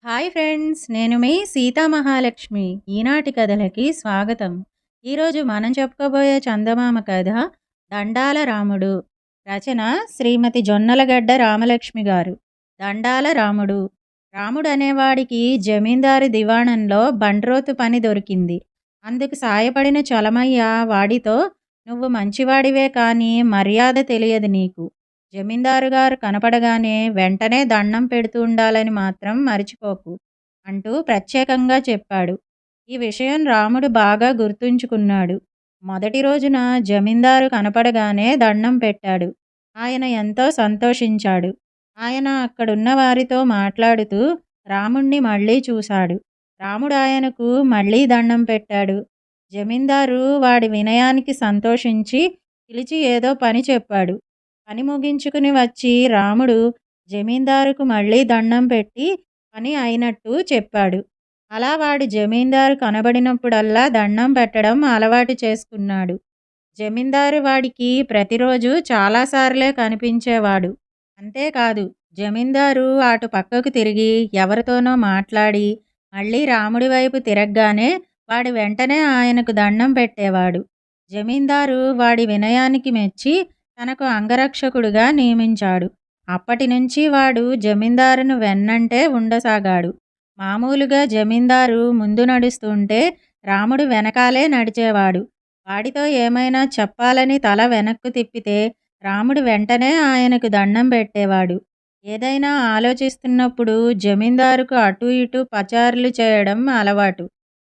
Hi friends, నేను మీ సీతా మహాలక్ష్మి. ఈనాటి కథలకి స్వాగతం. ఈరోజు మనం చెప్పుకోబోయే చందమామ కథ దండాల రాముడు. రచన శ్రీమతి జొన్నలగడ్డ రామలక్ష్మి గారు. దండాల రాముడు. రాముడు అనేవాడికి జమీందారు దివాణంలో బండ్రోతు పని దొరికింది. అందుకు సాయపడిన చలమయ్య వాడితో, నువ్వు మంచివాడివే కానీ మర్యాద తెలియదు నీకు. జమీందారు గారు కనపడగానే వెంటనే దండం పెడుతూ ఉండాలని మాత్రం మరిచిపోకు అంటూ ప్రత్యేకంగా చెప్పాడు. ఈ విషయం రాముడు బాగా గుర్తుంచుకున్నాడు. మొదటి రోజున జమీందారు కనపడగానే దండం పెట్టాడు. ఆయన ఎంతో సంతోషించాడు. ఆయన అక్కడున్న వారితో మాట్లాడుతూ రాముణ్ణి మళ్ళీ చూశాడు. రాముడు ఆయనకు మళ్ళీ దండం పెట్టాడు. జమీందారు వాడి వినయానికి సంతోషించి పిలిచి ఏదో పని చెప్పాడు. పని ముగించుకుని వచ్చి రాముడు జమీందారుకు మళ్ళీ దండం పెట్టి పని అయినట్టు చెప్పాడు. అలా వాడు జమీందారు కనబడినప్పుడల్లా దండం పెట్టడం అలవాటు చేసుకున్నాడు. జమీందారు వాడికి ప్రతిరోజు చాలాసార్లే కనిపించేవాడు. అంతేకాదు, జమీందారు అటు పక్కకు తిరిగి ఎవరితోనో మాట్లాడి మళ్ళీ రాముడి వైపు తిరగగానే వాడి వెంటనే ఆయనకు దండం పెట్టేవాడు. జమీందారు వాడి వినయానికి మెచ్చి తనకు అంగరక్షకుడుగా నియమించాడు. అప్పటి నుంచి వాడు జమీందారును వెన్నంటే ఉండసాగాడు. మామూలుగా జమీందారు ముందు నడుస్తుంటే రాముడు వెనకాలే నడిచేవాడు. వాడితో ఏమైనా చెప్పాలని తల వెనక్కు తిప్పితే రాముడు వెంటనే ఆయనకు దండం పెట్టేవాడు. ఏదైనా ఆలోచిస్తున్నప్పుడు జమీందారుకు అటు ఇటు పచారులు చేయడం అలవాటు.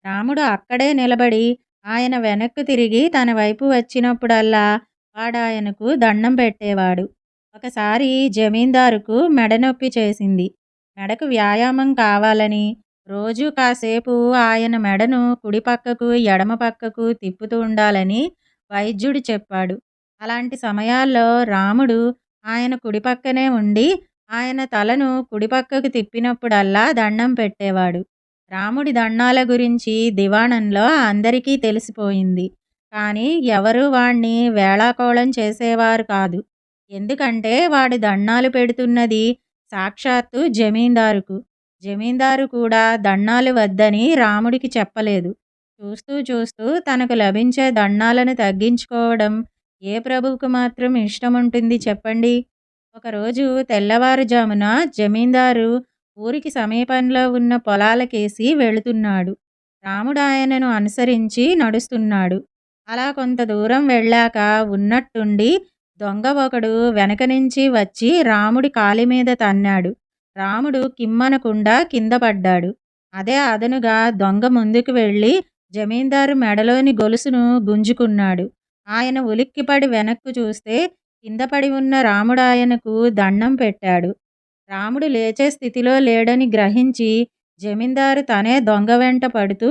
రాముడు అక్కడే నిలబడి ఆయన వెనక్కు తిరిగి తన వైపు వచ్చినప్పుడల్లా వాడాయనకు దండం పెట్టేవాడు. ఒకసారి జమీందారుకు మెడనొప్పి చేసింది. మెడకు వ్యాయామం కావాలని రోజు కాసేపు ఆయన మెడను కుడి పక్కకు ఎడమ పక్కకు తిప్పుతూ ఉండాలని వైద్యుడు చెప్పాడు. అలాంటి సమయాల్లో రాముడు ఆయన కుడి పక్కనే ఉండి ఆయన తలను కుడి పక్కకు తిప్పినప్పుడల్లా దండం పెట్టేవాడు. రాముడి దండాల గురించి దివాణంలో అందరికీ తెలిసిపోయింది. కానీ ఎవరూ వాణ్ణి వేళాకోళం చేసేవారు కాదు. ఎందుకంటే వాడు దండాలు పెడుతున్నది సాక్షాత్తు జమీందారుకు. జమీందారు కూడా దండాలు వద్దని రాముడికి చెప్పలేదు. చూస్తూ చూస్తూ తనకు లభించే దండాలను తగ్గించుకోవడం ఏ ప్రభువుకు మాత్రం ఇష్టముంటుంది చెప్పండి. ఒకరోజు తెల్లవారుజామున జమీందారు ఊరికి సమీపంలో ఉన్న పొలాలకేసి వెళుతున్నాడు. రాముడు ఆయనను అనుసరించి నడుస్తున్నాడు. అలా కొంత దూరం వెళ్ళాక ఉన్నట్టుండి దొంగ ఒకడు వెనక నుంచి వచ్చి రాముడి కాలి మీద తన్నాడు. రాముడు కిమ్మనకుండా కింద పడ్డాడు. అదే అదనుగా దొంగ ముందుకు వెళ్ళి జమీందారు మెడలోని గొలుసును గుంజుకున్నాడు. ఆయన ఉలిక్కిపడి వెనక్కు చూస్తే కింద పడి ఉన్న రాముడు ఆయనకు దండం పెట్టాడు. రాముడు లేచే స్థితిలో లేడని గ్రహించి జమీందారు తనే దొంగ వెంట పడుతూ,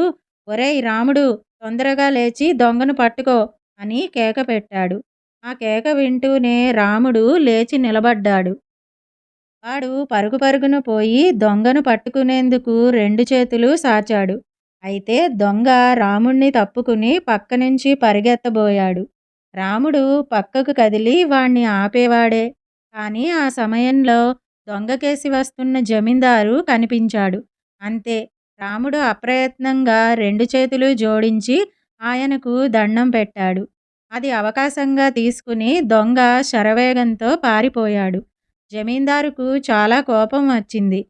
ఒరేయ్ రాముడు, తొందరగా లేచి దొంగను పట్టుకో అని కేక పెట్టాడు. ఆ కేక వింటూనే రాముడు లేచి నిలబడ్డాడు. వాడు పరుగు పరుగున పోయి దొంగను పట్టుకునేందుకు రెండు చేతులు సాచాడు. అయితే దొంగ రాముణ్ణి తప్పుకుని పక్క నుంచి పరిగెత్తబోయాడు. రాముడు పక్కకు కదిలి వాణ్ణి ఆపేవాడే. కానీ ఆ సమయంలో దొంగకేసి వస్తున్న జమీందారు కనిపించాడు. అంతే, రాముడు అప్రయత్నంగా రెండు చేతులు జోడించి ఆయనకు దండం పెట్టాడు. అది అవకాశంగా తీసుకుని దొంగ శరవేగంతో పారిపోయాడు. జమీందారుకు చాలా కోపం వచ్చింది.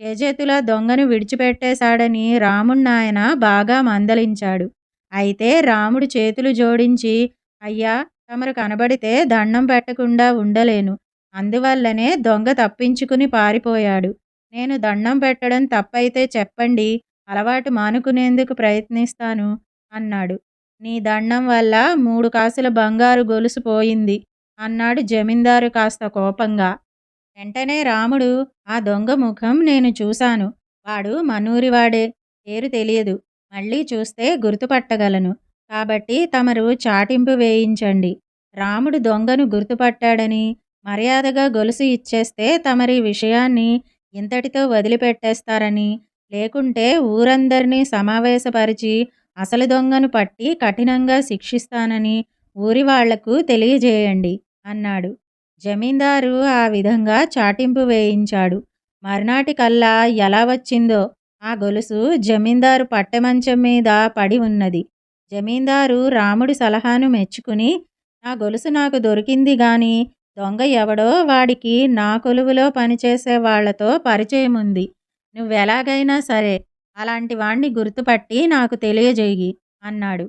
చేజేతులా దొంగను విడిచిపెట్టేశాడని రాముణ్ణాయన బాగా మందలించాడు. అయితే రాముడు చేతులు జోడించి, అయ్యా, తమరు కనబడితే దండం పెట్టకుండా ఉండలేను. అందువల్లనే దొంగ తప్పించుకుని పారిపోయాడు. నేను దండం పెట్టడం తప్పైతే చెప్పండి, అలవాటు మానుకునేందుకు ప్రయత్నిస్తాను అన్నాడు. నీ దండం వల్ల 3 కాసుల బంగారు గొలుసు పోయింది అన్నాడు జమీందారు కాస్త కోపంగా. వెంటనే రాముడు, ఆ దొంగ ముఖం నేను చూశాను. వాడు మనూరివాడే. పేరు తెలియదు. మళ్ళీ చూస్తే గుర్తుపట్టగలను. కాబట్టి తమరు చాటింపు వేయించండి. రాముడు దొంగను గుర్తుపట్టాడని మర్యాదగా గొలుసు ఇచ్చేస్తే తమరి విషయాన్ని ఇంతటితో వదిలిపెట్టేస్తారని, లేకుంటే ఊరందరినీ సమావేశపరిచి అసలు దొంగను పట్టి కఠినంగా శిక్షిస్తానని ఊరి వాళ్లకు తెలియజేయండి అన్నాడు. జమీందారు ఆ విధంగా చాటింపు వేయించాడు. మర్నాటికల్లా ఎలా వచ్చిందో ఆ గొలుసు జమీందారు పట్టెమంచం మీద పడి ఉన్నది. జమీందారు రాముడి సలహాను మెచ్చుకుని, నా గొలుసు నాకు దొరికింది గాని దొంగ ఎవడో వాడికి నా కొలువులో పనిచేసే వాళ్లతో పరిచయముంది. నువ్వెలాగైనా సరే అలాంటి వాణ్ణి గుర్తుపట్టి నాకు తెలియజెయ్యి అన్నాడు.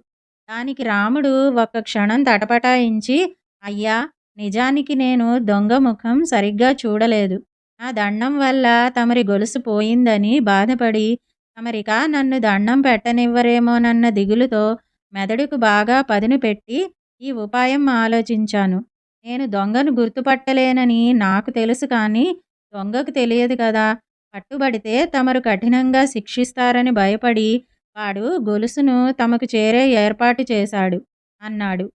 దానికి రాముడు ఒక్క క్షణం తటపటాయించి, అయ్యా, నిజానికి నేను దొంగ ముఖం సరిగ్గా చూడలేదు. నా దండం వల్ల తమరి గొలుసు పోయిందని బాధపడి తమరిక నన్ను దండం పెట్టనివ్వరేమోనన్న దిగులుతో మెదడుకు బాగా పదును పెట్టి ఈ ఉపాయం ఆలోచించాను. నేను దొంగను గుర్తుపట్టలేనని నాకు తెలుసు కానీ దొంగకు తెలియదు కదా. పట్టుబడితే తమరు కఠినంగా శిక్షిస్తారని భయపడి వాడు గొలుసును తమకు చేరే ఏర్పాటు చేశాడు అన్నాడు.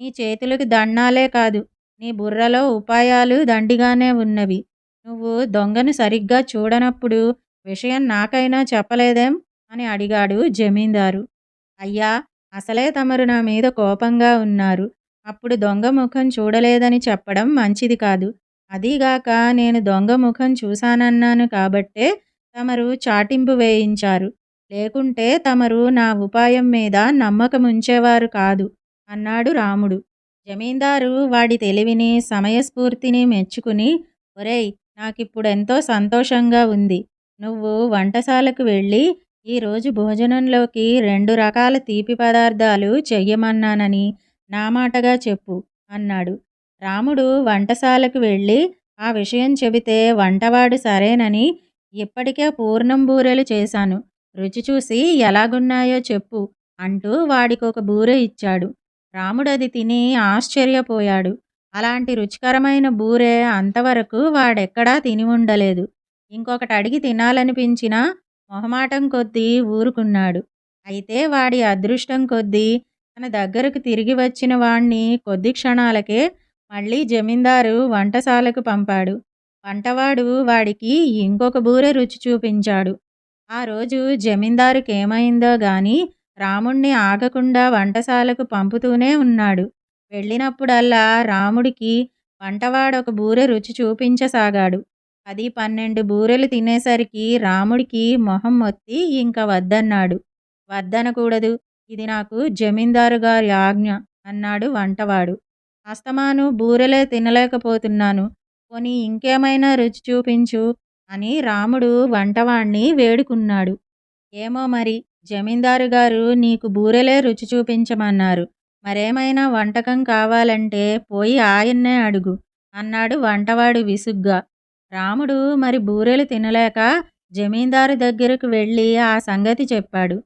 నీ చేతులకు దండాలే కాదు, నీ బుర్రలో ఉపాయాలు దండిగానే ఉన్నవి. నువ్వు దొంగను సరిగ్గా చూడనప్పుడు విషయం నాకైనా చెప్పలేదేం అని అడిగాడు జమీందారు. అయ్యా, అసలే తమరు నా మీద కోపంగా ఉన్నారు. అప్పుడు దొంగ ముఖం చూడలేదని చెప్పడం మంచిది కాదు. అదీగాక నేను దొంగ ముఖం చూశానన్నాను కాబట్టే తమరు చాటింపు వేయించారు. లేకుంటే తమరు నా ఉపాయం మీద నమ్మకముంచేవారు కాదు అన్నాడు రాముడు. జమీందారు వాడి తెలివిని, సమయస్ఫూర్తిని మెచ్చుకుని, ఒరేయ్, నాకిప్పుడెంతో సంతోషంగా ఉంది. నువ్వు వంటశాలకు వెళ్ళి ఈరోజు భోజనంలోకి 2 రకాల తీపి పదార్థాలు చెయ్యమన్నానని నా మాటగా చెప్పు అన్నాడు. రాముడు వంటశాలకు వెళ్ళి ఆ విషయం చెబితే వంటవాడు సరేనని, ఇప్పటికే పూర్ణం బూరెలు చేశాను, రుచి చూసి ఎలాగున్నాయో చెప్పు అంటూ వాడికొక బూరె ఇచ్చాడు. రాముడది తిని ఆశ్చర్యపోయాడు. అలాంటి రుచికరమైన బూరె అంతవరకు వాడెక్కడా తిని ఉండలేదు. ఇంకొకటి అడిగి తినాలనిపించినా మొహమాటం కొద్దీ ఊరుకున్నాడు. అయితే వాడి అదృష్టం కొద్దీ తన దగ్గరకు తిరిగి వచ్చిన వాణ్ణి కొద్ది క్షణాలకే మళ్ళీ జమీందారు వంటశాలకు పంపాడు. వంటవాడు వాడికి ఇంకొక బూరె రుచి చూపించాడు. ఆ రోజు జమీందారుకేమైందో గాని రాముణ్ణి ఆగకుండా వంటశాలకు పంపుతూనే ఉన్నాడు. వెళ్ళినప్పుడల్లా రాముడికి వంటవాడొక బూరె రుచి చూపించసాగాడు. 10, 12 బూరెలు తినేసరికి రాముడికి మొహం మొత్తి ఇంక వద్దన్నాడు. వద్దనకూడదు, ఇది నాకు జమీందారు గారి ఆజ్ఞ అన్నాడు వంటవాడు. అస్తమాను బూరెలే తినలేకపోతున్నాను, పోనీ ఇంకేమైనా రుచి చూపించు అని రాముడు వంటవాణ్ణి వేడుకున్నాడు. ఏమో మరి, జమీందారు గారు నీకు బూరెలే రుచి చూపించమన్నారు. మరేమైనా వంటకం కావాలంటే పోయి ఆయన్నే అడుగు అన్నాడు వంటవాడు విసుగ్గా. రాముడు మరి బూరెలు తినలేక జమీందారు దగ్గరకు వెళ్ళి ఆ సంగతి చెప్పాడు.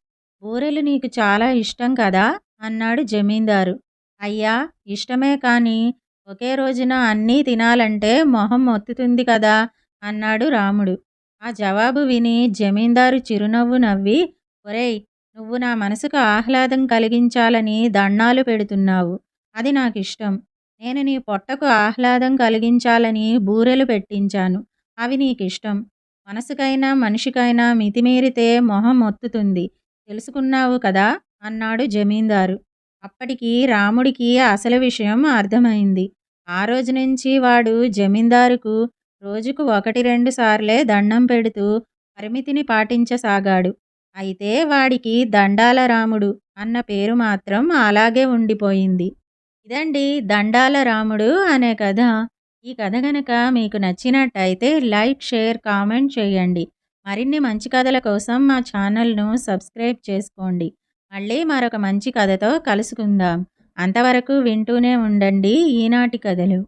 బూరెలు నీకు చాలా ఇష్టం కదా అన్నాడు జమీందారు. అయ్యా, ఇష్టమే కానీ ఒకే రోజున అన్నీ తినాలంటే మొహం మొత్తుతుంది కదా అన్నాడు రాముడు. ఆ జవాబు విని జమీందారు చిరునవ్వు నవ్వి, ఒరేయ్, నువ్వు నా మనసుకు ఆహ్లాదం కలిగించాలని దండాలు పెడుతున్నావు. అది నాకిష్టం. నేను నీ పొట్టకు ఆహ్లాదం కలిగించాలని బూరెలు పెట్టించాను. అవి నీకిష్టం. మనసుకైనా మనిషికైనా మితిమీరితే మొహం మొత్తుతుంది. తెలుసుకున్నావు కదా అన్నాడు జమీందారు. అప్పటికి రాముడికి అసలు విషయం అర్థమైంది. ఆ రోజు నుంచి వాడు జమీందారుకు రోజుకు 1-2 సార్లే దండం పెడుతూ పరిమితిని పాటించసాగాడు. అయితే వాడికి దండాల రాముడు అన్న పేరు మాత్రం అలాగే ఉండిపోయింది. ఇదండి దండాల రాముడు అనే కథ. ఈ కథ గనక మీకు నచ్చినట్టయితే లైక్, షేర్, కామెంట్ చేయండి. మరిన్ని మంచి కథల కోసం మా ఛానల్ను సబ్స్క్రైబ్ చేసుకోండి. మళ్ళీ మరొక మంచి కథతో కలుసుకుందాం. అంతవరకు వింటూనే ఉండండి ఈనాటి కథలు.